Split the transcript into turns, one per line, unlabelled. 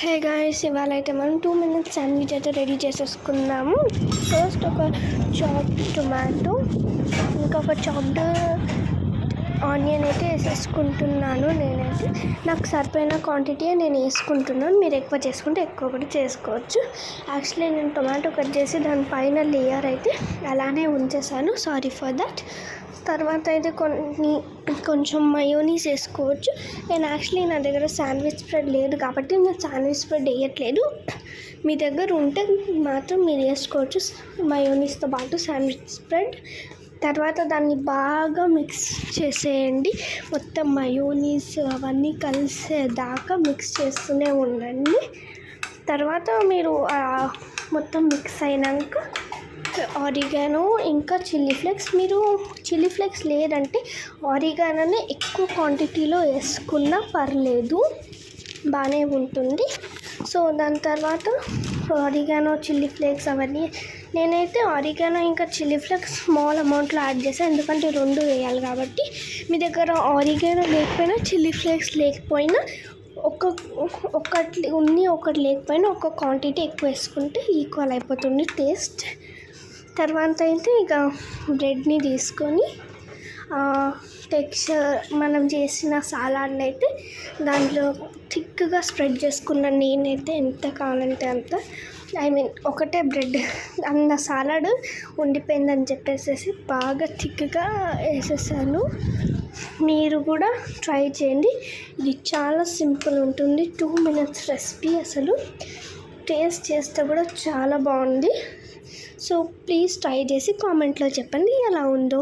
Hey guys, ఇవాళ అయితే మనం 2 minutes శాండ్విచ్ అయితే రెడీ చేసేసుకున్నాము. ఫస్ట్ ఒక చాప్డ్ టొమాటో, ఇంకొక చాప్డ్ ఆనియన్ అయితే వేసేసుకుంటున్నాను. నేనైతే నాకు సరిపోయిన క్వాంటిటీ నేను వేసుకుంటున్నాను. మీరు ఎక్కువ చేసుకుంటే ఎక్కువ కూడా చేసుకోవచ్చు. యాక్చువల్లీ నేను టొమాటో కట్ చేసి దానిపైన లేయర్ అయితే అలానే ఉంచేసాను. Sorry for that. తర్వాత అయితే కొంచెం మయోనీస్ వేసుకోవచ్చు. నేను యాక్చువల్లీ నా దగ్గర శాండ్విచ్ స్ప్రెడ్ లేదు కాబట్టి నేను శాండ్విచ్ స్ప్రెడ్ వేయట్లేదు. మీ దగ్గర ఉంటే మాత్రం మీరు వేసుకోవచ్చు మయోనీస్తో పాటు శాండ్విచ్ స్ప్రెడ్. తర్వాత దాన్ని బాగా మిక్స్ చేసేయండి. మొత్తం మయోనీస్ అవన్నీ కలిసేదాకా మిక్స్ చేస్తూనే ఉండండి. తర్వాత మీరు మొత్తం మిక్స్ అయినాక ఆరిగానో ఇంకా చిల్లీ ఫ్లేక్స్, మీరు చిల్లీ ఫ్లేక్స్ లేదంటే ఆరిగానోనే ఎక్కువ క్వాంటిటీలో వేసుకున్నా పర్లేదు, బాగానే ఉంటుంది. సో దాని తర్వాత ఆరిగానో చిల్లీ ఫ్లేక్స్ అవన్నీ నేనైతే ఆరిగానో ఇంకా చిల్లీ ఫ్లేక్స్ స్మాల్ అమౌంట్లో యాడ్ చేశాను, ఎందుకంటే 2 వేయాలి కాబట్టి. మీ దగ్గర ఆరిగానో లేకపోయినా చిల్లీ ఫ్లేక్స్ లేకపోయినా ఒకటి లేకపోయినా ఒక క్వాంటిటీ ఎక్కువ వేసుకుంటే ఈక్వల్ అయిపోతుంది టేస్ట్. తర్వాత అయితే ఇక బ్రెడ్ని తీసుకొని టెక్స్చర్ మనం చేసిన సలాడ్ని అయితే దాంట్లో థిక్గా స్ప్రెడ్ చేసుకున్నాను. నేనైతే ఎంత కావాలంటే అంత, ఒకటే బ్రెడ్ అన్న సలాడ్ ఉండిపోయిందని చెప్పేసి బాగా థిక్గా వేసేసాను. మీరు కూడా ట్రై చేయండి. ఇది చాలా సింపుల్ ఉంటుంది, 2 minutes రెసిపీ. అసలు టేస్ట్ చేస్తే కూడా చాలా బాగుంది. సో ప్లీజ్ ట్రై చేసి కామెంట్లో చెప్పండి ఎలా ఉందో.